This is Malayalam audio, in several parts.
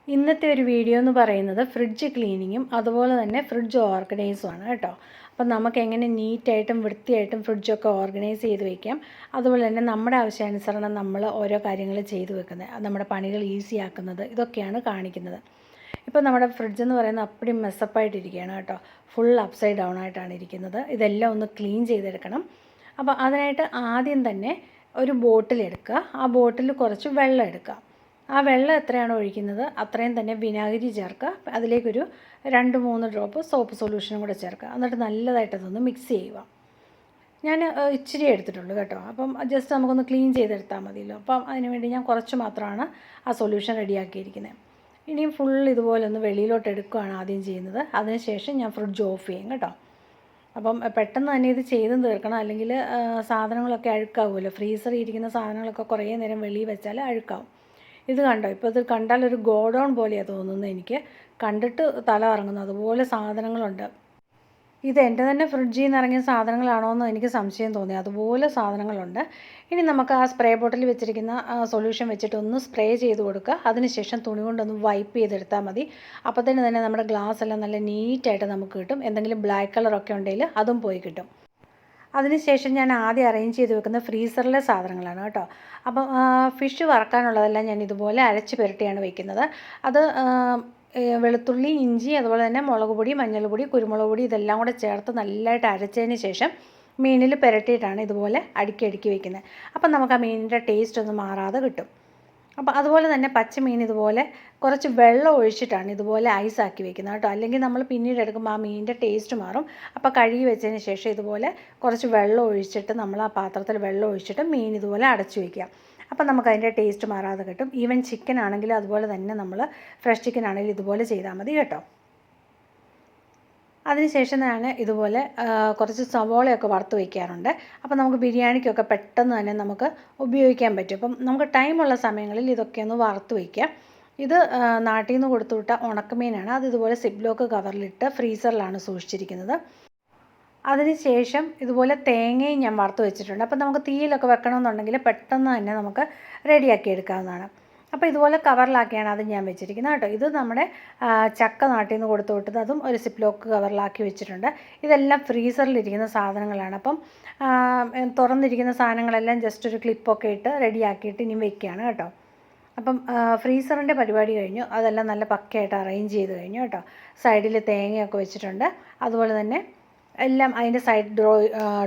ഇന്നത്തെ ഒരു വീഡിയോ എന്ന് പറയുന്നത് ഫ്രിഡ്ജ് ക്ലീനിങ്ങും അതുപോലെ തന്നെ ഫ്രിഡ്ജ് ഓർഗനൈസുമാണ് കേട്ടോ. അപ്പം നമുക്ക് എങ്ങനെ നീറ്റായിട്ടും വൃത്തിയായിട്ടും ഫ്രിഡ്ജൊക്കെ ഓർഗനൈസ് ചെയ്ത് വയ്ക്കാം, അതുപോലെ തന്നെ നമ്മുടെ ആവശ്യാനുസരണം നമ്മൾ ഓരോ കാര്യങ്ങൾ ചെയ്തു വെക്കുന്നത്, നമ്മുടെ പണികൾ ഈസി ആക്കുന്നത്, ഇതൊക്കെയാണ് കാണിക്കുന്നത്. ഇപ്പോൾ നമ്മുടെ ഫ്രിഡ്ജ് എന്ന് പറയുന്നത് അപ്പടി മെസ്സപ്പായിട്ടിരിക്കുകയാണ് കേട്ടോ. ഫുൾ അപ്സൈഡ് ഡൗൺ ആയിട്ടാണ് ഇരിക്കുന്നത്. ഇതെല്ലാം ഒന്ന് ക്ലീൻ ചെയ്തെടുക്കണം. അപ്പോൾ അതിനായിട്ട് ആദ്യം തന്നെ ഒരു ബോട്ടിലെടുക്കുക. ആ ബോട്ടിൽ കുറച്ച് വെള്ളം എടുക്കുക. ആ വെള്ളം എത്രയാണോ ഒഴിക്കുന്നത് അത്രയും തന്നെ വിനാഗിരി ചേർക്കുക. അതിലേക്കൊരു 2-3 ഡ്രോപ്പ് സോപ്പ് സൊല്യൂഷനും കൂടെ ചേർക്കുക. എന്നിട്ട് നല്ലതായിട്ട് അതൊന്ന് മിക്സ് ചെയ്യുക. ഞാൻ ഇച്ചിരി എടുത്തിട്ടുള്ളൂ കേട്ടോ. അപ്പം ജസ്റ്റ് നമുക്കൊന്ന് ക്ലീൻ ചെയ്തെടുത്താൽ മതിയല്ലോ. അപ്പം അതിന് വേണ്ടി ഞാൻ കുറച്ച് മാത്രമാണ് ആ സൊല്യൂഷൻ റെഡിയാക്കിയിരിക്കുന്നത്. ഇനിയും ഫുൾ ഇതുപോലെ ഒന്ന് വെളിയിലോട്ട് എടുക്കുകയാണ് ആദ്യം ചെയ്യുന്നത്. അതിനുശേഷം ഞാൻ ഫ്രിഡ്ജ് ഓഫ് ചെയ്യും കേട്ടോ. അപ്പം പെട്ടെന്ന് തന്നെ ഇത് ചെയ്തും തീർക്കണം, അല്ലെങ്കിൽ സാധനങ്ങളൊക്കെ അഴുക്കാവുമല്ലോ. ഫ്രീസറിൽ ഇരിക്കുന്ന സാധനങ്ങളൊക്കെ കുറേ നേരം വെളിയിൽ വെച്ചാൽ അഴുക്കാവും. ഇത് കണ്ടോ, ഇപ്പോൾ ഇത് കണ്ടാൽ ഒരു ഗോഡൗൺ പോലെയാണ് തോന്നുന്നത്. എനിക്ക് കണ്ടിട്ട് തല കറങ്ങുന്നു, അതുപോലെ സാധനങ്ങളുണ്ട്. ഇത് എൻ്റെ തന്നെ ഫ്രിഡ്ജിൽ നിന്ന് ഇറങ്ങിയ സാധനങ്ങളാണോ എന്ന് എനിക്ക് സംശയം തോന്നി. അതുപോലെ സാധനങ്ങളുണ്ട്. ഇനി നമുക്ക് ആ സ്പ്രേ ബോട്ടിൽ വെച്ചിരിക്കുന്ന സൊല്യൂഷൻ വെച്ചിട്ട് ഒന്ന് സ്പ്രേ ചെയ്ത് കൊടുക്കുക. അതിനുശേഷം തുണി കൊണ്ടൊന്ന് വൈപ്പ് ചെയ്തെടുത്താൽ മതി. അപ്പോഴത്തേന് തന്നെ നമ്മുടെ ഗ്ലാസ് എല്ലാം നല്ല നീറ്റായിട്ട് നമുക്ക് കിട്ടും. എന്തെങ്കിലും ബ്ലാക്ക് കളറൊക്കെ ഉണ്ടെങ്കിൽ അതും പോയി കിട്ടും. അതിനുശേഷം ഞാൻ ആദ്യം അറേഞ്ച് ചെയ്ത് വെക്കുന്ന ഫ്രീസറിലെ സാധനങ്ങളാണ് കേട്ടോ. അപ്പം ഫിഷ് വറക്കാനുള്ളതെല്ലാം ഞാൻ ഇതുപോലെ അരച്ച് പുരട്ടിയാണ് വയ്ക്കുന്നത്. അത് വെളുത്തുള്ളി, ഇഞ്ചി, അതുപോലെ തന്നെ മുളക് പൊടി, മഞ്ഞൾപ്പൊടി, കുരുമുളക് പൊടി ഇതെല്ലാം കൂടെ ചേർത്ത് നല്ലതായിട്ട് അരച്ചതിന് ശേഷം മീനിൽ പുരട്ടിയിട്ടാണ് ഇതുപോലെ അടുക്കി അടുക്കി വയ്ക്കുന്നത്. അപ്പം നമുക്ക് ആ മീനിൻ്റെ ടേസ്റ്റ് ഒന്നും മാറാതെ കിട്ടും. അപ്പോൾ അതുപോലെ തന്നെ പച്ചമീൻ ഇതുപോലെ കുറച്ച് വെള്ളം ഒഴിച്ചിട്ടാണ് ഇതുപോലെ ഐസാക്കി വെക്കുന്നത് കേട്ടോ. അല്ലെങ്കിൽ നമ്മൾ പിന്നീട് എടുക്കുമ്പോൾ ആ മീനിൻ്റെ ടേസ്റ്റ് മാറും. അപ്പോൾ കഴുകി വെച്ചതിന് ശേഷം ഇതുപോലെ കുറച്ച് വെള്ളം ഒഴിച്ചിട്ട് നമ്മൾ ആ പാത്രത്തിൽ വെള്ളം ഒഴിച്ചിട്ട് മീൻ ഇതുപോലെ അടച്ചു വയ്ക്കുക. അപ്പം നമുക്ക് അതിൻ്റെ ടേസ്റ്റ് മാറാതെ കിട്ടും. ഈവൻ ചിക്കൻ ആണെങ്കിലും അതുപോലെ തന്നെ നമ്മൾ ഫ്രഷ് ചിക്കൻ ആണെങ്കിലും ഇതുപോലെ ചെയ്താൽ മതി കേട്ടോ. അതിനുശേഷം ഞാൻ ഇതുപോലെ കുറച്ച് സവോളയൊക്കെ വറുത്ത് വയ്ക്കാറുണ്ട്. അപ്പോൾ നമുക്ക് ബിരിയാണിക്കൊക്കെ പെട്ടെന്ന് തന്നെ നമുക്ക് ഉപയോഗിക്കാൻ പറ്റും. അപ്പം നമുക്ക് ടൈമുള്ള സമയങ്ങളിൽ ഇതൊക്കെ ഒന്ന് വറുത്ത് വയ്ക്കാം. ഇത് നാട്ടിൽ നിന്ന് കൊടുത്തുവിട്ട ഉണക്കമീനാണ്. അത് ഇതുപോലെ സിപ്ലോക്ക് കവറിലിട്ട് ഫ്രീസറിലാണ് സൂക്ഷിച്ചിരിക്കുന്നത്. അതിനുശേഷം ഇതുപോലെ തേങ്ങയും ഞാൻ വറുത്ത് വെച്ചിട്ടുണ്ട്. അപ്പം നമുക്ക് തീയിലൊക്കെ വെക്കണമെന്നുണ്ടെങ്കിൽ പെട്ടെന്ന് തന്നെ നമുക്ക് റെഡിയാക്കി എടുക്കാവുന്നതാണ്. അപ്പോൾ ഇതുപോലെ കവറിലാക്കിയാണ് അത് ഞാൻ വെച്ചിരിക്കുന്നത് കേട്ടോ. ഇത് നമ്മുടെ ചക്ക നാട്ടിൽ നിന്ന് കൊടുത്തു വിട്ടത്, അതും ഒരു സിപ്ലോക്ക് കവറിലാക്കി വെച്ചിട്ടുണ്ട്. ഇതെല്ലാം ഫ്രീസറിലിരിക്കുന്ന സാധനങ്ങളാണ്. അപ്പം തുറന്നിരിക്കുന്ന സാധനങ്ങളെല്ലാം ജസ്റ്റ് ഒരു ക്ലിപ്പൊക്കെ ഇട്ട് റെഡിയാക്കിയിട്ട് ഇനി വെക്കുകയാണ് കേട്ടോ. അപ്പം ഫ്രീസറിൻ്റെ പരിപാടി കഴിഞ്ഞു. അതെല്ലാം നല്ല പക്കയായിട്ട് അറേഞ്ച് ചെയ്ത് കഴിഞ്ഞു കേട്ടോ. സൈഡിൽ തേങ്ങയൊക്കെ വെച്ചിട്ടുണ്ട്. അതുപോലെ തന്നെ എല്ലാം അതിൻ്റെ സൈഡ്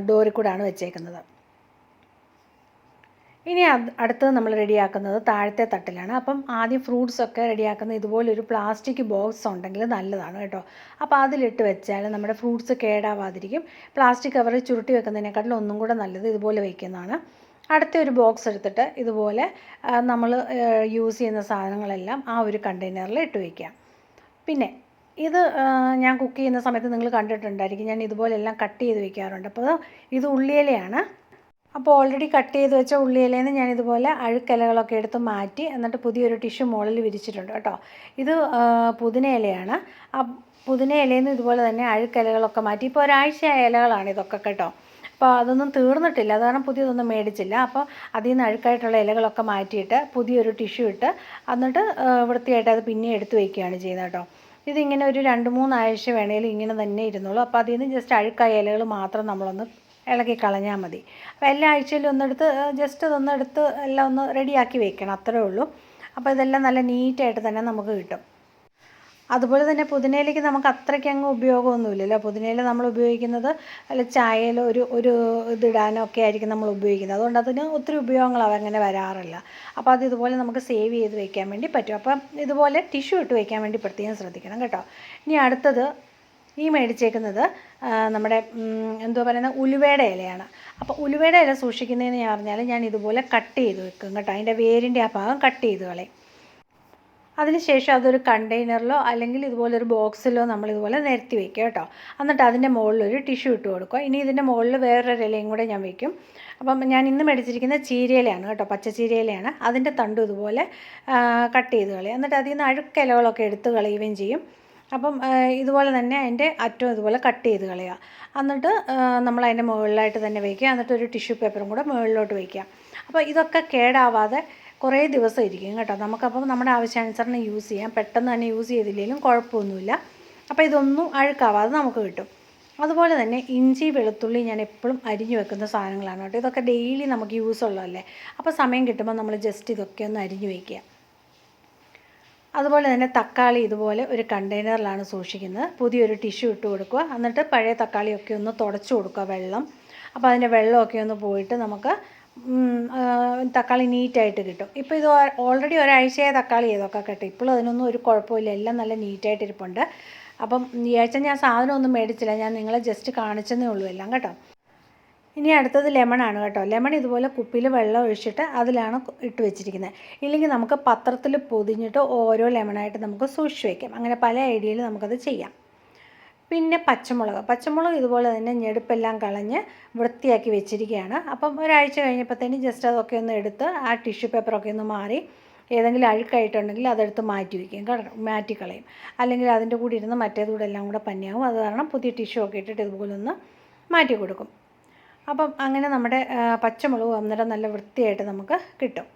ഡോറിൽ കൂടാണ് വെച്ചേക്കുന്നത്. ഇനി അടുത്തത് നമ്മൾ റെഡിയാക്കുന്നത് താഴത്തെ തട്ടിലാണ്. അപ്പം ആദ്യം ഫ്രൂട്ട്സൊക്കെ റെഡിയാക്കുന്ന ഇതുപോലൊരു പ്ലാസ്റ്റിക് ബോക്സ് ഉണ്ടെങ്കിൽ നല്ലതാണ് കേട്ടോ. അപ്പോൾ അതിലിട്ട് വെച്ചാൽ നമ്മുടെ ഫ്രൂട്ട്സ് കേടാവാതിരിക്കും. പ്ലാസ്റ്റിക് കവറിൽ ചുരുട്ടി വെക്കുന്നതിനെക്കാട്ടിലും ഒന്നും കൂടെ നല്ലത് ഇതുപോലെ വയ്ക്കുന്നതാണ്. അടുത്ത ഒരു ബോക്സ് എടുത്തിട്ട് ഇതുപോലെ നമ്മൾ യൂസ് ചെയ്യുന്ന സാധനങ്ങളെല്ലാം ആ ഒരു കണ്ടെയ്നറിൽ ഇട്ട് വയ്ക്കാം. പിന്നെ ഇത് ഞാൻ കുക്ക് ചെയ്യുന്ന സമയത്ത് നിങ്ങൾ കണ്ടിട്ടുണ്ടായിരിക്കും, ഞാൻ ഇതുപോലെല്ലാം കട്ട് ചെയ്ത് വയ്ക്കാറുണ്ട്. അപ്പോൾ ഇത് ഉള്ളിയിലയാണ്. അപ്പോൾ ഓൾറെഡി കട്ട് ചെയ്ത് വെച്ച ഉള്ളിയിലയിൽ നിന്ന് ഞാൻ ഇതുപോലെ അഴുക്കിലകളൊക്കെ എടുത്ത് മാറ്റി എന്നിട്ട് പുതിയൊരു ടിഷ്യൂ മുകളിൽ വിരിച്ചിട്ടുണ്ട് കേട്ടോ. ഇത് പുതിന ഇലയാണ്. ആ പുതിന ഇലയിൽ നിന്ന് ഇതുപോലെ തന്നെ അഴുക്കിലകളൊക്കെ മാറ്റി. ഇപ്പോൾ ഒരാഴ്ചയായ ഇലകളാണ് ഇതൊക്കെ കേട്ടോ. അപ്പോൾ അതൊന്നും തീർന്നിട്ടില്ല, അത് കാരണം പുതിയതൊന്നും മേടിച്ചില്ല. അപ്പോൾ അതിൽ നിന്ന് അഴുക്കായിട്ടുള്ള ഇലകളൊക്കെ മാറ്റിയിട്ട് പുതിയൊരു ടിഷ്യൂ ഇട്ട് എന്നിട്ട് വൃത്തിയായിട്ട് അത് പിന്നെ എടുത്ത് വയ്ക്കുകയാണ് ചെയ്യുന്നത് കേട്ടോ. ഇതിങ്ങനെ ഒരു 2-3 ആഴ്ച വേണമെങ്കിലും ഇങ്ങനെ തന്നെ ഇരുന്നുള്ളൂ. അപ്പോൾ അതിൽ നിന്ന് ജസ്റ്റ് അഴുക്കായ ഇലകൾ മാത്രം നമ്മളൊന്ന് ഇളക്കി കളഞ്ഞാൽ മതി. അപ്പോൾ എല്ലാ ആഴ്ചയിലും ഒന്നെടുത്ത് ജസ്റ്റ് അതൊന്നെടുത്ത് എല്ലാം ഒന്ന് റെഡിയാക്കി വെക്കണം, അത്രേ ഉള്ളൂ. അപ്പോൾ ഇതെല്ലാം നല്ല നീറ്റായിട്ട് തന്നെ നമുക്ക് കിട്ടും. അതുപോലെ തന്നെ പുതിനയിലേക്ക് നമുക്ക് അത്രയ്ക്ക് അങ്ങ് ഉപയോഗമൊന്നുമില്ലല്ലോ. പുതിനയില നമ്മൾ ഉപയോഗിക്കുന്നത് അല്ല ചായയിലോ ഒരു ഇതിടാനോ ഒക്കെ ആയിരിക്കും നമ്മൾ ഉപയോഗിക്കുന്നത്. അതുകൊണ്ട് അതിന് ഒത്തിരി ഉപയോഗങ്ങൾ അങ്ങനെ വരാറില്ല. അപ്പോൾ അത് ഇതുപോലെ നമുക്ക് സേവ് ചെയ്ത് വയ്ക്കാൻ വേണ്ടി പറ്റും. അപ്പം ഇതുപോലെ ടിഷ്യൂ ഇട്ട് വയ്ക്കാൻ വേണ്ടി പ്രത്യേകം ശ്രദ്ധിക്കണം കേട്ടോ. ഇനി അടുത്തത് ഈ മേടിച്ചേക്കുന്നത് നമ്മുടെ എന്തുവാ പറയുന്നത്, ഉലുവയുടെ ഇലയാണ്. അപ്പോൾ ഉലുവയുടെ ഇല സൂക്ഷിക്കുന്നതെന്ന് പറഞ്ഞാൽ ഞാൻ ഇതുപോലെ കട്ട് ചെയ്ത് വെക്കും കേട്ടോ. അതിൻ്റെ വേരിൻ്റെ ആ ഭാഗം കട്ട് ചെയ്ത് കളയും. അതിനുശേഷം അതൊരു കണ്ടെയ്നറിലോ അല്ലെങ്കിൽ ഇതുപോലൊരു ബോക്സിലോ നമ്മളിതുപോലെ നിരത്തി വയ്ക്കുക കേട്ടോ. എന്നിട്ട് അതിൻ്റെ മുകളിലൊരു ടിഷ്യൂ ഇട്ട് കൊടുക്കുക. ഇനി ഇതിൻ്റെ മുകളിൽ വേറൊരു ഇലയും കൂടെ ഞാൻ വയ്ക്കും. അപ്പം ഞാൻ ഇന്ന് മേടിച്ചിരിക്കുന്ന ചീരയിലയാണ് കേട്ടോ, പച്ച ചീരയിലയാണ്. അതിൻ്റെ തണ്ടും ഇതുപോലെ കട്ട് ചെയ്ത് കളയും. എന്നിട്ട് അതിൽ നിന്ന് അഴുക്കിലകളൊക്കെ എടുത്ത് കളയുകയും ചെയ്യും. അപ്പം ഇതുപോലെ തന്നെ അതിൻ്റെ അറ്റവും ഇതുപോലെ കട്ട് ചെയ്ത് കളയുക. എന്നിട്ട് നമ്മൾ അതിൻ്റെ മുകളിലായിട്ട് തന്നെ വയ്ക്കുക. എന്നിട്ട് ഒരു ടിഷ്യൂ പേപ്പറും കൂടെ മുകളിലോട്ട് വയ്ക്കുക. അപ്പോൾ ഇതൊക്കെ കേടാവാതെ കുറേ ദിവസം ഇരിക്കും കേട്ടോ. നമുക്കപ്പം നമ്മുടെ ആവശ്യാനുസരണം യൂസ് ചെയ്യാം. പെട്ടെന്ന് തന്നെ യൂസ് ചെയ്തില്ലെങ്കിലും കുഴപ്പമൊന്നുമില്ല. അപ്പോൾ ഇതൊന്നും അഴുക്കാവാതെ നമുക്ക് കിട്ടും. അതുപോലെ തന്നെ ഇഞ്ചി വെളുത്തുള്ളി ഞാൻ എപ്പോഴും അരിഞ്ഞു വെക്കുന്ന സാധനങ്ങളാണ് കേട്ടോ. ഇതൊക്കെ ഡെയിലി നമുക്ക് യൂസ് ഉള്ളതല്ലേ. അപ്പോൾ സമയം കിട്ടുമ്പോൾ നമ്മൾ ജസ്റ്റ് ഇതൊക്കെ ഒന്ന് അരിഞ്ഞു വയ്ക്കുക. അതുപോലെ തന്നെ തക്കാളി ഇതുപോലെ ഒരു കണ്ടെയ്നറിലാണ് സൂക്ഷിക്കുന്നത്. പുതിയൊരു ടിഷ്യൂ ഇട്ട് കൊടുക്കുക. എന്നിട്ട് പഴയ തക്കാളിയൊക്കെ ഒന്ന് തുടച്ചു കൊടുക്കുക വെള്ളം. അപ്പോൾ അതിൻ്റെ വെള്ളമൊക്കെ ഒന്ന് പോയിട്ട് നമുക്ക് തക്കാളി നീറ്റായിട്ട് കിട്ടും. ഇപ്പോൾ ഇത് ഓൾറെഡി ഒരാഴ്ചയായ തക്കാളി ഇതൊക്കെ കേട്ടോ. ഇപ്പോഴും അതിനൊന്നും ഒരു കുഴപ്പമില്ല, എല്ലാം നല്ല നീറ്റായിട്ടിരിപ്പുണ്ട്. അപ്പം ഈ ആഴ്ച ഞാൻ സാധനമൊന്നും മേടിച്ചില്ല, ഞാൻ നിങ്ങളെ ജസ്റ്റ് കാണിച്ചെന്നേ ഉള്ളൂ എല്ലാം കേട്ടോ. ഇനി അടുത്തത് ലെമണാണ് കേട്ടോ. ലെമൺ ഇതുപോലെ കുപ്പിയിൽ വെള്ളം ഒഴിച്ചിട്ട് അതിലാണ് ഇട്ട് വെച്ചിരിക്കുന്നത്. ഇല്ലെങ്കിൽ നമുക്ക് പത്രത്തിൽ പൊതിഞ്ഞിട്ട് ഓരോ ലെമണായിട്ട് നമുക്ക് സൂക്ഷിച്ച് വയ്ക്കാം. അങ്ങനെ പല ഐഡിയയിൽ നമുക്കത് ചെയ്യാം. പിന്നെ പച്ചമുളക് ഇതുപോലെ തന്നെ ഞെടുപ്പെല്ലാം കളഞ്ഞ് വൃത്തിയാക്കി വെച്ചിരിക്കുകയാണ്. അപ്പം ഒരാഴ്ച കഴിഞ്ഞപ്പോഴത്തേനും ജസ്റ്റ് അതൊക്കെ ഒന്ന് എടുത്ത് ആ ടിഷ്യൂ പേപ്പറൊക്കെ ഒന്ന് മാറി ഏതെങ്കിലും അഴുക്കായിട്ടുണ്ടെങ്കിൽ അതെടുത്ത് മാറ്റിക്കളയും. അല്ലെങ്കിൽ അതിൻ്റെ കൂടെ ഇരുന്ന് മറ്റേതുകൂടെ എല്ലാം കൂടെ പന്നിയാവും. അത് കാരണം പുതിയ ടിഷ്യൂ ഒക്കെ ഇട്ടിട്ട് ഇതുപോലെ ഒന്ന് മാറ്റി കൊടുക്കും. അപ്പം അങ്ങനെ നമ്മുടെ പച്ചമുളക് അന്നേരം നല്ല വൃത്തിയായിട്ട് നമുക്ക് കിട്ടും.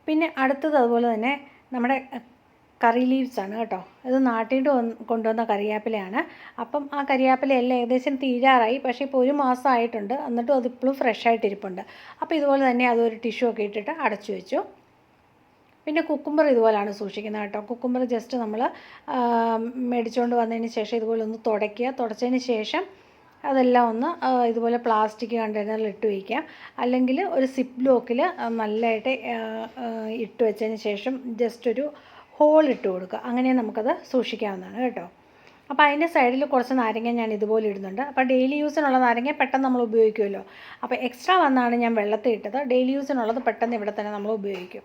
പിന്നെ അടുത്തത് അതുപോലെ തന്നെ നമ്മുടെ കറി ലീവ്സാണ് കേട്ടോ. ഇത് നാട്ടിൽ കൊണ്ടുവന്ന കറിവേപ്പിലയാണ്. അപ്പം ആ കറിവേപ്പിലയെല്ലാം ഏകദേശം തീരാറായി. പക്ഷേ ഇപ്പോൾ 1 മാസം ആയിട്ടുണ്ട്, എന്നിട്ടും അതിപ്പോഴും ഫ്രഷായിട്ടിരിപ്പുണ്ട്. അപ്പോൾ ഇതുപോലെ തന്നെ അതൊരു ടിഷ്യൂ ഒക്കെ ഇട്ടിട്ട് അടച്ചു വെച്ചു. പിന്നെ കുക്കുംബർ ഇതുപോലെയാണ് സൂക്ഷിക്കുന്നത് കേട്ടോ. കുക്കുംബർ ജസ്റ്റ് നമ്മൾ മേടിച്ചുകൊണ്ട് വന്നതിന് ശേഷം ഇതുപോലെ ഒന്ന് തുടച്ചതിന് ശേഷം അതെല്ലാം ഒന്ന് ഇതുപോലെ പ്ലാസ്റ്റിക് കണ്ടെയ്നറിൽ ഇട്ട് വയ്ക്കാം. അല്ലെങ്കിൽ ഒരു സിപ്പ് ലോക്കിൽ നല്ലതായിട്ട് ഇട്ട് വെച്ചതിന് ശേഷം ജസ്റ്റ് ഒരു ഹോൾ ഇട്ട് കൊടുക്കുക. അങ്ങനെ നമുക്കത് സൂക്ഷിക്കാവുന്നതാണ് കേട്ടോ. അപ്പോൾ അതിൻ്റെ സൈഡിൽ കുറച്ച് നാരങ്ങ ഞാൻ ഇതുപോലെ ഇടുന്നുണ്ട്. അപ്പോൾ ഡെയിലി യൂസിനുള്ള നാരങ്ങ പെട്ടെന്ന് നമ്മൾ ഉപയോഗിക്കുമല്ലോ. അപ്പോൾ എക്സ്ട്രാ വന്നാണ് ഞാൻ വെള്ളത്തിൽ ഇട്ടത്. ഡെയിലി യൂസിനുള്ളത് പെട്ടെന്ന് ഇവിടെ തന്നെ നമ്മൾ ഉപയോഗിക്കും.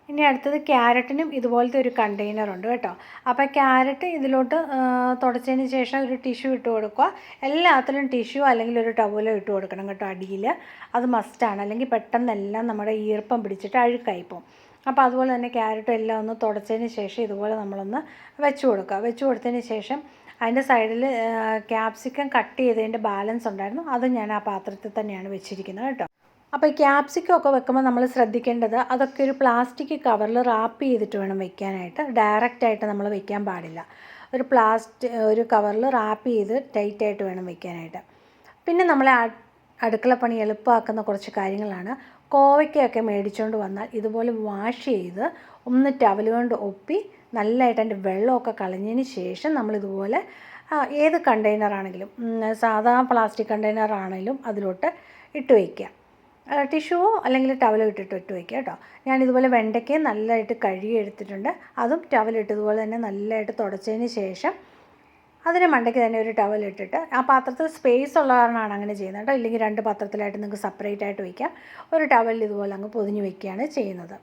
ഇനി അടുത്തത് ക്യാരറ്റിനും ഇതുപോലത്തെ ഒരു കണ്ടെയ്നറുണ്ട് കേട്ടോ. അപ്പോൾ ക്യാരറ്റ് ഇതിലോട്ട് തുടച്ചതിന് ശേഷം ഒരു ടിഷ്യൂ ഇട്ട് കൊടുക്കുക. എല്ലാത്തിലും ടിഷ്യൂ അല്ലെങ്കിൽ ഒരു ടവലോ ഇട്ട് കൊടുക്കണം കേട്ടോ അടിയിൽ. അത് മസ്റ്റാണ്, അല്ലെങ്കിൽ പെട്ടെന്നെല്ലാം നമ്മുടെ ഈർപ്പം പിടിച്ചിട്ട് അഴുക്കായിപ്പോവും. അപ്പോൾ അതുപോലെ തന്നെ ക്യാരറ്റും എല്ലാം ഒന്ന് തുടച്ചതിന് ശേഷം ഇതുപോലെ നമ്മളൊന്ന് വെച്ച് കൊടുത്തതിന് ശേഷം അതിൻ്റെ സൈഡിൽ ക്യാപ്സിക്കം കട്ട് ചെയ്തതിൻ്റെ ബാലൻസ് ഉണ്ടായിരുന്നു, അത് ഞാൻ ആ പാത്രത്തിൽ തന്നെയാണ് വെച്ചിരിക്കുന്നത് കേട്ടോ. അപ്പോൾ ഈ ക്യാപ്സിക്കം ഒക്കെ വെക്കുമ്പോൾ നമ്മൾ ശ്രദ്ധിക്കേണ്ടത് അതൊക്കെ ഒരു പ്ലാസ്റ്റിക് കവറിൽ റാപ്പ് ചെയ്തിട്ട് വേണം വെക്കാനായിട്ട്. ഡയറക്റ്റായിട്ട് നമ്മൾ വെക്കാൻ പാടില്ല. ഒരു കവറിൽ റാപ്പ് ചെയ്ത് ടൈറ്റായിട്ട് വേണം വെക്കാനായിട്ട്. പിന്നെ നമ്മളെ അടുക്കളപ്പണി എളുപ്പമാക്കുന്ന കുറച്ച് കാര്യങ്ങളാണ്. കോവയ്ക്കൊക്കെ മേടിച്ചുകൊണ്ട് വന്നാൽ ഇതുപോലെ വാഷ് ചെയ്ത് ഒന്ന് ടവൽ കൊണ്ട് ഒപ്പി നല്ലതായിട്ട് അതിൻ്റെ വെള്ളമൊക്കെ കളഞ്ഞതിന് ശേഷം നമ്മളിതുപോലെ ഏത് കണ്ടെയ്നറാണെങ്കിലും സാധാ പ്ലാസ്റ്റിക് കണ്ടെയ്നറാണെങ്കിലും അതിലോട്ട് ഇട്ട് വയ്ക്കുക. ടിഷ്യൂവോ അല്ലെങ്കിൽ ടവലോ ഇട്ട് വയ്ക്കുക കേട്ടോ. ഞാനിതുപോലെ വെണ്ടയ്ക്ക നല്ലതായിട്ട് കഴുകി എടുത്തിട്ടുണ്ട്. അതും ടവലിട്ട് ഇതുപോലെ തന്നെ നല്ലതായിട്ട് തുടച്ചതിന് ശേഷം അതിന് മണ്ടയ്ക്ക് തന്നെ ഒരു ടവൽ ഇട്ടിട്ട് ആ പാത്രത്തിൽ സ്പേസ് ഉള്ള കാരണമാണ് അങ്ങനെ ചെയ്യുന്നത് കേട്ടോ. ഇല്ലെങ്കിൽ 2 പാത്രത്തിലായിട്ട് നിങ്ങൾക്ക് സെപ്പറേറ്റ് ആയിട്ട് വയ്ക്കാം. ഒരു ടവലിൽ ഇതുപോലെ അങ്ങ് പൊതിഞ്ഞ് വയ്ക്കുകയാണ് ചെയ്യുന്നത്.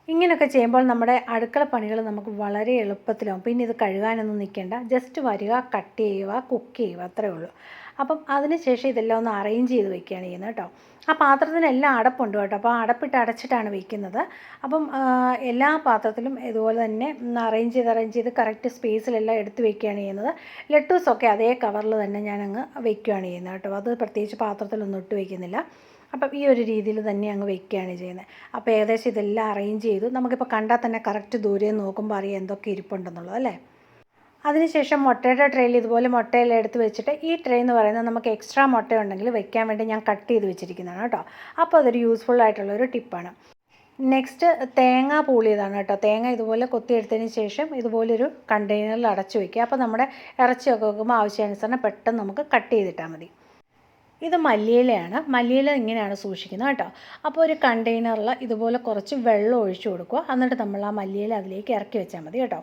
ഇങ്ങനെയൊക്കെ ചെയ്യുമ്പോൾ നമ്മുടെ അടുക്കള പണികൾ നമുക്ക് വളരെ എളുപ്പത്തിലാവും. പിന്നെ ഇത് കഴുകാനൊന്നും നിൽക്കേണ്ട, ജസ്റ്റ് വരിക, കട്ട് ചെയ്യുക, കുക്ക് ചെയ്യുക, അത്രേ ഉള്ളൂ. അപ്പം അതിന് ശേഷം ഇതെല്ലാം ഒന്ന് അറേഞ്ച് ചെയ്ത് വെക്കുകയാണ് ചെയ്യുന്നത് കേട്ടോ. ആ പാത്രത്തിനെല്ലാം അടപ്പുണ്ട് കേട്ടോ. അപ്പോൾ അടപ്പിട്ട് അടച്ചിട്ടാണ് വയ്ക്കുന്നത്. അപ്പം എല്ലാ പാത്രത്തിലും ഇതുപോലെ തന്നെ അറേഞ്ച് ചെയ്ത് കറക്റ്റ് സ്പേസിലെല്ലാം എടുത്ത് വയ്ക്കുകയാണ് ചെയ്യുന്നത്. ലെറ്റൂസൊക്കെ അതേ കവറിൽ തന്നെ ഞാനങ്ങ് വയ്ക്കുകയാണ് ചെയ്യുന്നത് കേട്ടോ. അത് പ്രത്യേകിച്ച് പാത്രത്തിലൊന്നും ഇട്ട് വയ്ക്കുന്നില്ല. അപ്പം ഈ ഒരു രീതിയിൽ തന്നെ അങ്ങ് വയ്ക്കുകയാണ് ചെയ്യുന്നത്. അപ്പോൾ ഏകദേശം ഇതെല്ലാം അറേഞ്ച് ചെയ്തു. നമുക്കിപ്പോൾ കണ്ടാൽ തന്നെ കറക്റ്റ് ദൂരെ നോക്കുമ്പോൾ അറിയാം എന്തൊക്കെ ഇരിപ്പുണ്ടെന്നുള്ളത് അല്ലേ. അതിനുശേഷം മുട്ടയുടെ ട്രേയിൽ ഇതുപോലെ മുട്ടയെല്ലാം എടുത്ത് വെച്ചിട്ട്, ഈ ട്രേ എന്ന് പറയുന്നത് നമുക്ക് എക്സ്ട്രാ മുട്ട ഉണ്ടെങ്കിൽ വെക്കാൻ വേണ്ടി ഞാൻ കട്ട് ചെയ്ത് വെച്ചിരിക്കുന്നതാണ് കേട്ടോ. അപ്പോൾ അതൊരു യൂസ്ഫുൾ ആയിട്ടുള്ളൊരു ടിപ്പാണ്. നെക്സ്റ്റ് തേങ്ങ പൂളിയതാണ് കേട്ടോ. തേങ്ങ ഇതുപോലെ കൊത്തിയെടുത്തതിന് ശേഷം ഇതുപോലൊരു കണ്ടെയ്നറിൽ അടച്ചു വയ്ക്കുക. അപ്പോൾ നമ്മുടെ ഇറച്ചിയൊക്കെ വെക്കുമ്പോൾ ആവശ്യാനുസരണം പെട്ടെന്ന് നമുക്ക് കട്ട് ചെയ്തിട്ടാൽ മതി. ഇത് മല്ലിയിലയാണ്. മല്ലിയില ഇങ്ങനെയാണ് സൂക്ഷിക്കുന്നത് കേട്ടോ. അപ്പോൾ ഒരു കണ്ടെയ്നറിൽ ഇതുപോലെ കുറച്ച് വെള്ളം ഒഴിച്ചു കൊടുക്കുക. എന്നിട്ട് നമ്മൾ ആ മല്ലിയില അതിലേക്ക് ഇറക്കി വെച്ചാൽ മതി കേട്ടോ.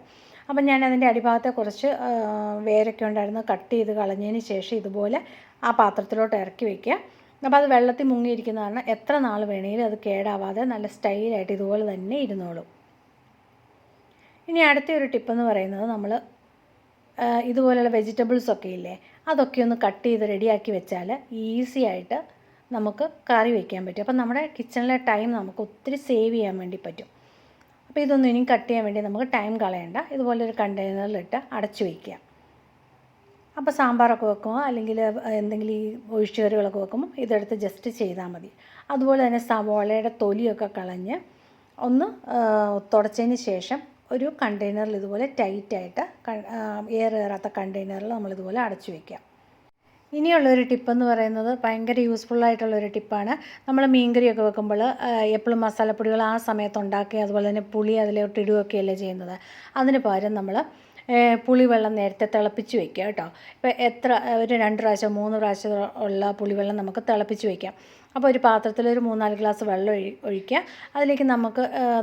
അപ്പം ഞാൻ അതിൻ്റെ അടിഭാഗത്തെ കുറച്ച് വേരൊക്കെ ഉണ്ടായിരുന്നു കട്ട് ചെയ്ത് കളഞ്ഞതിന് ശേഷം ഇതുപോലെ ആ പാത്രത്തിലോട്ട് ഇറക്കി വയ്ക്കുക. അപ്പോൾ അത് വെള്ളത്തിൽ മുങ്ങിയിരിക്കുന്ന കാരണം എത്ര നാൾ വേണമെങ്കിലും അത് കേടാവാതെ നല്ല സ്റ്റൈലായിട്ട് ഇതുപോലെ തന്നെ ഇരുന്നോളും. ഇനി അടുത്ത ഒരു ടിപ്പെന്ന് പറയുന്നത്, നമ്മൾ ഇതുപോലെയുള്ള വെജിറ്റബിൾസൊക്കെ ഇല്ലേ, അതൊക്കെ ഒന്ന് കട്ട് ചെയ്ത് റെഡിയാക്കി വെച്ചാൽ ഈസി ആയിട്ട് നമുക്ക് കറി വയ്ക്കാൻ പറ്റും. അപ്പം നമ്മുടെ കിച്ചണിലെ ടൈം നമുക്ക് ഒത്തിരി സേവ് ചെയ്യാൻ വേണ്ടി പറ്റും. അപ്പോൾ ഇതൊന്നും ഇനിയും കട്ട് ചെയ്യാൻ വേണ്ടി നമുക്ക് ടൈം കളയണ്ട. ഇതുപോലൊരു കണ്ടെയ്നറിലിട്ട് അടച്ചു വയ്ക്കുക. അപ്പോൾ സാമ്പാറൊക്കെ വെക്കുമ്പോൾ അല്ലെങ്കിൽ എന്തെങ്കിലും ഈ ഒഴിച്ചുകറികളൊക്കെ വെക്കുമ്പോൾ ഇതെടുത്ത് ജസ്റ്റ് ചെയ്താൽ മതി. അതുപോലെ തന്നെ സവോളയുടെ തൊലിയൊക്കെ കളഞ്ഞ് ഒന്ന് തുടച്ചതിന് ശേഷം ഒരു കണ്ടെയ്നറിൽ ഇതുപോലെ ടൈറ്റായിട്ട് എയർ കയറാത്ത കണ്ടെയ്നറിൽ നമ്മളിതുപോലെ അടച്ചു വയ്ക്കാം. ഇനിയുള്ളൊരു ടിപ്പെന്ന് പറയുന്നത് ഭയങ്കര യൂസ്ഫുള്ളായിട്ടുള്ളൊരു ടിപ്പാണ്. നമ്മൾ മീൻകറിയൊക്കെ വെക്കുമ്പോൾ എപ്പോഴും മസാലപ്പൊടികൾ ആ സമയത്ത് ഉണ്ടാക്കുകയും അതുപോലെ തന്നെ പുളി അതിലോട്ട് ഇടുകയൊക്കെയല്ലേ ചെയ്യുന്നത്. അതിന് പകരം നമ്മൾ പുളിവെള്ളം നേരത്തെ തിളപ്പിച്ച് വയ്ക്കുക കേട്ടോ. ഇപ്പോൾ എത്ര ഒരു 2 പ്രാവശ്യം 3 പ്രാവശ്യം ഉള്ള പുളിവെള്ളം നമുക്ക് തിളപ്പിച്ച് വയ്ക്കാം. അപ്പോൾ ഒരു പാത്രത്തിൽ ഒരു 3-4 ഗ്ലാസ് വെള്ളം ഒഴിക്കുക. അതിലേക്ക്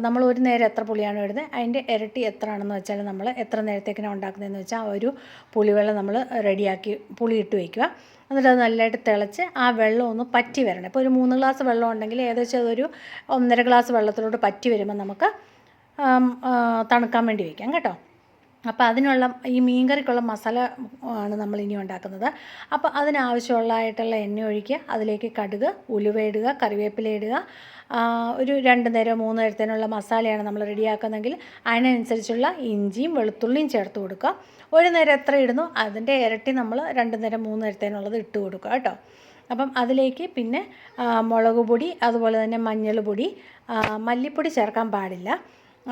നമ്മൾ ഒരു നേരം എത്ര പുളിയാണോ ഇടുന്നത് അതിൻ്റെ ഇരട്ടി എത്ര ആണെന്ന് വെച്ചാൽ നമ്മൾ എത്ര നേരത്തേക്കാണ് ഉണ്ടാക്കുന്നതെന്ന് വെച്ചാൽ ആ ഒരു പുളിവെള്ളം നമ്മൾ റെഡിയാക്കി പുളി ഇട്ട് വയ്ക്കുക. എന്നിട്ട് അത് നല്ലതായിട്ട് തിളച്ച് ആ വെള്ളം ഒന്ന് പറ്റി വരണം. ഇപ്പോൾ ഒരു 3 ഗ്ലാസ് വെള്ളം ഉണ്ടെങ്കിൽ ഏകദേശം അതൊരു 1.5 ഗ്ലാസ് വെള്ളത്തിലോട്ട് പറ്റി വരുമ്പോൾ നമുക്ക് തണുക്കാൻ വേണ്ടി വയ്ക്കാം കേട്ടോ. അപ്പോൾ അതിനുള്ള ഈ മീൻകറിക്കുള്ള മസാല ആണ് നമ്മളിനി ഉണ്ടാക്കുന്നത്. അപ്പോൾ അതിനാവശ്യമുള്ളതായിട്ടുള്ള എണ്ണ ഒഴിക്കുക. അതിലേക്ക് കടുക്, ഉലുവ ഇടുക, കറിവേപ്പില ഇടുക. ഒരു 2 നേരം 3 നേരത്തിനുള്ള മസാലയാണ് നമ്മൾ റെഡിയാക്കുന്നതെങ്കിൽ അതിനനുസരിച്ചുള്ള ഇഞ്ചിയും വെളുത്തുള്ളിയും ചേർത്ത് കൊടുക്കുക. ഒരു നേരം എത്ര ഇടുന്നു അതിൻ്റെ ഇരട്ടി നമ്മൾ 2 നേരം 3 നേരത്തേനുള്ളത് ഇട്ട് കൊടുക്കുക കേട്ടോ. അപ്പം അതിലേക്ക് പിന്നെ മുളക് പൊടി, അതുപോലെ തന്നെ മഞ്ഞൾ പൊടി, മല്ലിപ്പൊടി ചേർക്കാൻ പാടില്ല.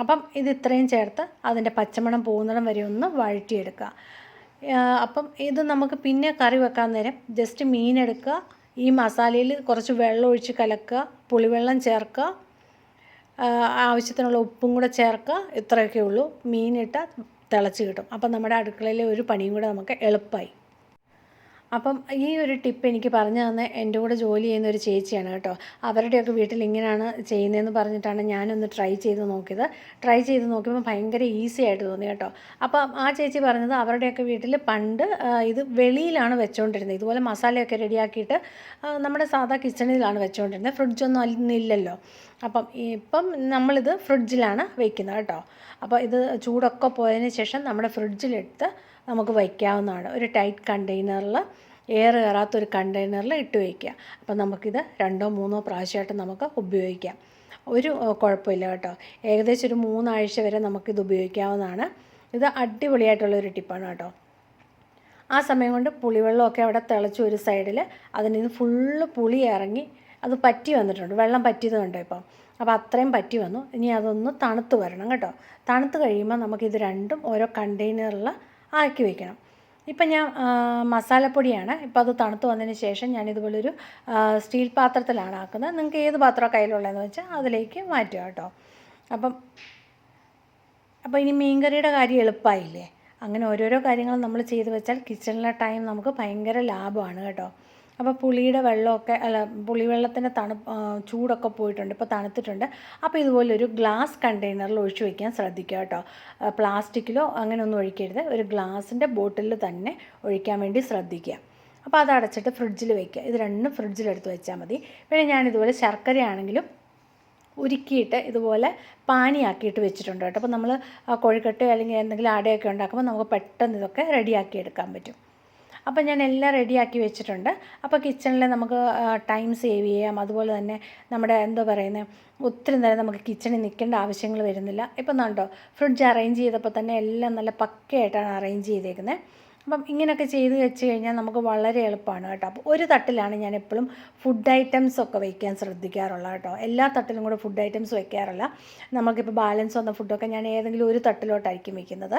അപ്പം ഇത് ഇത്രയും ചേർത്ത് അതിൻ്റെ പച്ചമണം പോകുന്നിടം വരെ ഒന്ന് വഴറ്റിയെടുക്കുക. അപ്പം ഇത് നമുക്ക് പിന്നെ കറി വെക്കാൻ നേരം ജസ്റ്റ് മീനെടുക്കുക, ഈ മസാലയിൽ കുറച്ച് വെള്ളം ഒഴിച്ച് കലക്കുക, പുളിവെള്ളം ചേർക്കുക, ആവശ്യത്തിനുള്ള ഉപ്പും കൂടെ ചേർക്കുക. ഇത്രയൊക്കെ ഉള്ളൂ. മീനിട്ട് തിളച്ച് കിട്ടും. അപ്പം നമ്മുടെ അടുക്കളയിലെ ഒരു പണിയും കൂടെ നമുക്ക് എളുപ്പമായി. അപ്പം ഈ ഒരു ടിപ്പ് എനിക്ക് പറഞ്ഞു തന്ന എൻ്റെ കൂടെ ജോലി ചെയ്യുന്ന ഒരു ചേച്ചിയാണ് കേട്ടോ. അവരുടെയൊക്കെ വീട്ടിൽ ഇങ്ങനെയാണ് ചെയ്യുന്നതെന്ന് പറഞ്ഞിട്ടാണ് ഞാനൊന്ന് ട്രൈ ചെയ്ത് നോക്കിയത്. ട്രൈ ചെയ്ത് നോക്കിയപ്പോൾ ഭയങ്കര ഈസി ആയിട്ട് തോന്നി കേട്ടോ. അപ്പം ആ ചേച്ചി പറഞ്ഞത് അവരുടെയൊക്കെ വീട്ടിൽ പണ്ട് ഇത് വെളിയിലാണ് വെച്ചുകൊണ്ടിരുന്നത്. ഇതുപോലെ മസാലയൊക്കെ റെഡിയാക്കിയിട്ട് നമ്മുടെ സാധാ കിച്ചണിലാണ് വെച്ചുകൊണ്ടിരുന്നത്. ഫ്രിഡ്ജൊന്നും അന്നില്ലല്ലോ. അപ്പം ഇപ്പം നമ്മളിത് ഫ്രിഡ്ജിലാണ് വയ്ക്കുന്നത് കേട്ടോ. അപ്പോൾ ഇത് ചൂടൊക്കെ പോയതിന് ശേഷം നമ്മുടെ ഫ്രിഡ്ജിലെടുത്ത് നമുക്ക് വയ്ക്കാവുന്നതാണ്. ഒരു ടൈറ്റ് കണ്ടെയ്നറിൽ, എയർ കയറാത്തൊരു കണ്ടെയ്നറിൽ ഇട്ട് വയ്ക്കുക. അപ്പോൾ നമുക്കിത് 2-3 പ്രാവശ്യമായിട്ട് നമുക്ക് ഉപയോഗിക്കാം. ഒരു കുഴപ്പമില്ല കേട്ടോ. ഏകദേശം ഒരു 3 ആഴ്ച വരെ നമുക്കിത് ഉപയോഗിക്കാവുന്നതാണ്. ഇത് അടിപൊളിയായിട്ടുള്ളൊരു ടിപ്പാണ് കേട്ടോ. ആ സമയം കൊണ്ട് പുളിവെള്ളമൊക്കെ അവിടെ തിളച്ച് ഒരു സൈഡിൽ അതിന് ഫുള്ള് പുളി ഇറങ്ങി അത് പറ്റി വന്നിട്ടുണ്ട്. വെള്ളം പറ്റിയത് കണ്ടോ ഇപ്പം. അപ്പോൾ അത്രയും പറ്റി വന്നു. ഇനി അതൊന്ന് തണുത്ത് വരണം കേട്ടോ. തണുത്ത് കഴിയുമ്പോൾ നമുക്കിത് രണ്ടും ഓരോ കണ്ടെയ്നറിൽ ആക്കി വയ്ക്കണം. ഇപ്പം ഞാൻ മസാലപ്പൊടിയാണ്. ഇപ്പോൾ അത് തണുത്ത് വന്നതിന് ശേഷം ഞാനിതുപോലൊരു സ്റ്റീൽ പാത്രത്തിലാണ് ആക്കുന്നത്. നിങ്ങൾക്ക് ഏത് പാത്രമാണ് കയ്യിലുള്ളതെന്ന് വെച്ചാൽ അതിലേക്ക് മാറ്റുക കേട്ടോ. അപ്പോൾ ഇനി മീൻകറിയുടെ കാര്യം എളുപ്പമായില്ലേ. അങ്ങനെ ഓരോരോ കാര്യങ്ങൾ നമ്മൾ ചെയ്ത് വെച്ചാൽ കിച്ചണിലെ ടൈം നമുക്ക് ഭയങ്കര ലാഭമാണ് കേട്ടോ. അപ്പോൾ പുളിയുടെ വെള്ളമൊക്കെ പുളിവെള്ളത്തിൻ്റെ ചൂടൊക്കെ പോയിട്ടുണ്ട്, ഇപ്പോൾ തണുത്തിട്ടുണ്ട്. അപ്പോൾ ഇതുപോലൊരു ഗ്ലാസ് കണ്ടെയ്നറിൽ ഒഴിച്ച് വയ്ക്കാൻ ശ്രദ്ധിക്കുക കേട്ടോ. പ്ലാസ്റ്റിക്കിലോ അങ്ങനെ ഒന്നും ഒഴിക്കരുത്. ഒരു ഗ്ലാസിൻ്റെ ബോട്ടിലിൽ തന്നെ ഒഴിക്കാൻ വേണ്ടി ശ്രദ്ധിക്കുക. അപ്പോൾ അത് അടച്ചിട്ട് ഫ്രിഡ്ജിൽ വയ്ക്കുക. ഇത് രണ്ടും ഫ്രിഡ്ജിലെടുത്ത് വെച്ചാൽ മതി. പിന്നെ ഞാനിതുപോലെ ശർക്കരയാണെങ്കിലും ഉരുക്കിയിട്ട് ഇതുപോലെ പാനിയാക്കിയിട്ട് വെച്ചിട്ടുണ്ട് കേട്ടോ. അപ്പോൾ നമ്മൾ കോഴിക്കട്ടയോ അല്ലെങ്കിൽ എന്തെങ്കിലും അടയൊക്കെ ഉണ്ടാക്കുമ്പോൾ നമുക്ക് പെട്ടെന്ന് ഇതൊക്കെ റെഡിയാക്കി എടുക്കാൻ പറ്റും. അപ്പോൾ ഞാൻ എല്ലാം റെഡിയാക്കി വെച്ചിട്ടുണ്ട്. അപ്പോൾ കിച്ചണിൽ നമുക്ക് ടൈം സേവ് ചെയ്യാം. അതുപോലെ തന്നെ നമ്മുടെ ഒത്തിരി നേരം നമുക്ക് കിച്ചണിൽ നിൽക്കേണ്ട ആവശ്യങ്ങൾ വരുന്നില്ല. ഇപ്പം കണ്ടോ, ഫ്രിഡ്ജ് അറേഞ്ച് ചെയ്തപ്പോൾ തന്നെ എല്ലാം നല്ല പക്കയായിട്ടാണ് അറേഞ്ച് ചെയ്തേക്കുന്നത്. അപ്പം ഇങ്ങനെയൊക്കെ ചെയ്ത് വെച്ച് കഴിഞ്ഞാൽ നമുക്ക് വളരെ എളുപ്പമാണ് കേട്ടോ. അപ്പോൾ ഒരു തട്ടിലാണ് ഞാൻ എപ്പോഴും ഫുഡ് ഐറ്റംസ് ഒക്കെ വയ്ക്കാൻ ശ്രദ്ധിക്കാറുള്ളത് കേട്ടോ. എല്ലാ തട്ടിലും കൂടെ ഫുഡ് ഐറ്റംസ് വയ്ക്കാറില്ല. നമുക്കിപ്പോൾ ബാലൻസ് വന്ന ഫുഡൊക്കെ ഞാൻ ഏതെങ്കിലും ഒരു തട്ടിലോട്ടായിരിക്കും വയ്ക്കുന്നത്.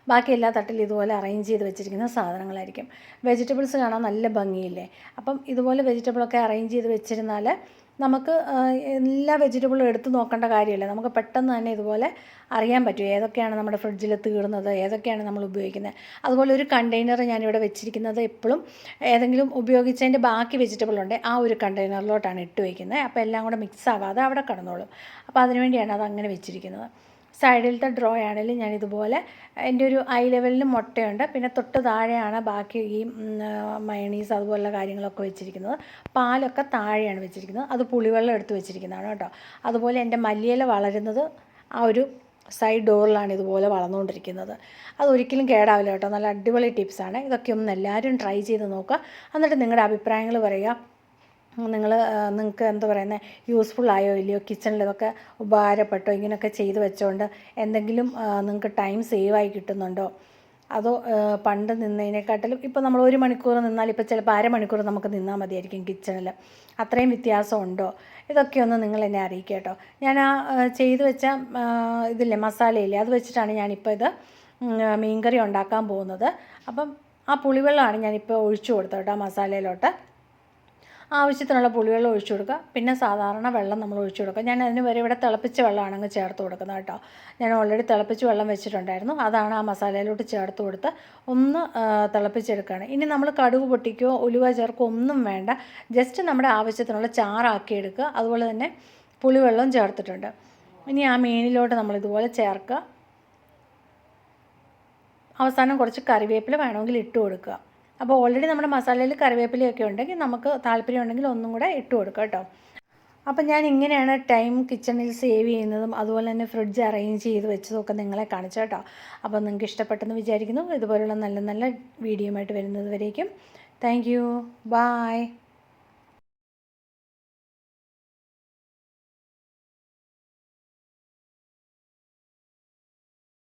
ബാക്കി എല്ലാ തട്ടിലും ഇതുപോലെ അറേഞ്ച് ചെയ്ത് വെച്ചിരിക്കുന്ന സാധനങ്ങളായിരിക്കും. വെജിറ്റബിൾസ് കാണാൻ നല്ല ഭംഗിയില്ലേ. അപ്പം ഇതുപോലെ വെജിറ്റബിളൊക്കെ അറേഞ്ച് ചെയ്ത് വെച്ചിരുന്നാൽ നമുക്ക് എല്ലാ വെജിറ്റബിളും എടുത്ത് നോക്കേണ്ട കാര്യമില്ല. നമുക്ക് പെട്ടെന്ന് തന്നെ ഇതുപോലെ അറിയാൻ പറ്റും ഏതൊക്കെയാണ് നമ്മുടെ ഫ്രിഡ്ജിൽ തീർന്നത്, ഏതൊക്കെയാണ് നമ്മൾ ഉപയോഗിക്കുന്നത്. അതുപോലെ ഒരു കണ്ടെയ്നർ ഞാനിവിടെ വെച്ചിരിക്കുന്നത് എപ്പോഴും ഏതെങ്കിലും ഉപയോഗിച്ചതിൻ്റെ ബാക്കി വെജിറ്റബിൾ ഉണ്ട് ആ ഒരു കണ്ടെയ്നറിലോട്ടാണ് ഇട്ട് വയ്ക്കുന്നത്. അപ്പോൾ എല്ലാം കൂടെ മിക്സ് ആവാതെ അവിടെ കിടന്നോളും. അപ്പോൾ അതിനുവേണ്ടിയാണ് അത് അങ്ങനെ വെച്ചിരിക്കുന്നത്. സൈഡിലത്തെ ഡ്രോ ആണെങ്കിൽ ഞാനിതുപോലെ എൻ്റെ ഒരു ഐ ലെവലിൽ മുട്ടയുണ്ട്. പിന്നെ തൊട്ട് താഴെയാണ് ബാക്കി ഈ മയണീസ് അതുപോലുള്ള കാര്യങ്ങളൊക്കെ വെച്ചിരിക്കുന്നത്. പാലൊക്കെ താഴെയാണ് വെച്ചിരിക്കുന്നത്. അത് പുളിവെള്ളം എടുത്ത് വെച്ചിരിക്കുന്നതാണ് കേട്ടോ. അതുപോലെ എൻ്റെ മല്ലിയില വളരുന്നത് ആ ഒരു സൈഡ് ഡോറിലാണ് ഇതുപോലെ വളർന്നുകൊണ്ടിരിക്കുന്നത്. അതൊരിക്കലും കേടാവില്ല കേട്ടോ. നല്ല അടിപൊളി ടിപ്സാണ്. ഇതൊക്കെ ഒന്ന് എല്ലാവരും ട്രൈ ചെയ്ത് നോക്കുക. എന്നിട്ട് നിങ്ങളുടെ അഭിപ്രായങ്ങൾ പറയുക. നിങ്ങൾക്ക് യൂസ്ഫുൾ ആയോ ഇല്ലയോ, കിച്ചണിൽ ഇതൊക്കെ ഉപകാരപ്പെട്ടോ, ഇങ്ങനെയൊക്കെ ചെയ്ത് വെച്ചുകൊണ്ട് എന്തെങ്കിലും നിങ്ങൾക്ക് ടൈം സേവായി കിട്ടുന്നുണ്ടോ, അതോ പണ്ട് നിന്നതിനെക്കാട്ടിലും ഇപ്പോൾ നമ്മൾ 1 മണിക്കൂർ നിന്നാൽ ഇപ്പോൾ ചിലപ്പോൾ അരമണിക്കൂർ നമുക്ക് നിന്നാൽ മതിയായിരിക്കും കിച്ചണിൽ. അത്രയും വ്യത്യാസമുണ്ടോ? ഇതൊക്കെ ഒന്ന് നിങ്ങൾ എന്നെ അറിയിക്കുക കേട്ടോ. ഞാൻ ആ ചെയ്ത് വെച്ച ഇതില്ലേ മസാലയില്ലേ, അത് വെച്ചിട്ടാണ് ഞാനിപ്പോൾ ഇത് മീൻകറി ഉണ്ടാക്കാൻ പോകുന്നത്. അപ്പം ആ പുളിവെള്ളമാണ് ഞാനിപ്പോൾ ഒഴിച്ചു കൊടുത്തത് കേട്ടോ ആ മസാലയിലോട്ട്. ആവശ്യത്തിനുള്ള പുളിവെള്ളം ഒഴിച്ചു കൊടുക്കുക. പിന്നെ സാധാരണ വെള്ളം നമ്മൾ ഒഴിച്ചു കൊടുക്കുക. ഞാൻ അതിന് വരെ ഇവിടെ തിളപ്പിച്ച വെള്ളമാണ് അങ്ങ് ചേർത്ത് കൊടുക്കുന്നത് കേട്ടോ. ഞാൻ ഓൾറെഡി തിളപ്പിച്ച് വെള്ളം വെച്ചിട്ടുണ്ടായിരുന്നു, അതാണ് ആ മസാലയിലോട്ട് ചേർത്ത് കൊടുത്ത് ഒന്ന് തിളപ്പിച്ചെടുക്കുകയാണ്. ഇനി നമ്മൾ കടുക് പൊട്ടിക്കുകയോ ഉലുവ ചേർക്കുകയോ ഒന്നും വേണ്ട. ജസ്റ്റ് നമ്മുടെ ആവശ്യത്തിനുള്ള ചാറാക്കി എടുക്കുക. അതുപോലെ തന്നെ പുളിവെള്ളം ചേർത്തിട്ടുണ്ട്. ഇനി ആ മീനിലോട്ട് നമ്മളിതുപോലെ ചേർക്കുക. അവസാനം കുറച്ച് കറിവേപ്പില വേണമെങ്കിൽ ഇട്ട് കൊടുക്കുക. അപ്പോൾ ഓൾറെഡി നമ്മുടെ മസാലയിൽ കറിവേപ്പിലയൊക്കെ ഉണ്ടെങ്കിൽ നമുക്ക് താല്പര്യം ഉണ്ടെങ്കിൽ ഒന്നും കൂടെ ഇട്ട് കൊടുക്കുക കേട്ടോ. അപ്പം ഞാൻ ഇങ്ങനെയാണ് ടൈം കിച്ചണിൽ സേവ് ചെയ്യുന്നതും അതുപോലെ തന്നെ ഫ്രിഡ്ജ് അറേഞ്ച് ചെയ്ത് വെച്ചതൊക്കെ നിങ്ങളെ കാണിച്ചു കേട്ടോ. അപ്പോൾ നിങ്ങൾക്ക് ഇഷ്ടപ്പെട്ടെന്ന് വിചാരിക്കുന്നു. ഇതുപോലുള്ള നല്ല നല്ല വീഡിയോ ആയിട്ട് വരുന്നത് വരേക്കും താങ്ക് യു. ബായ്.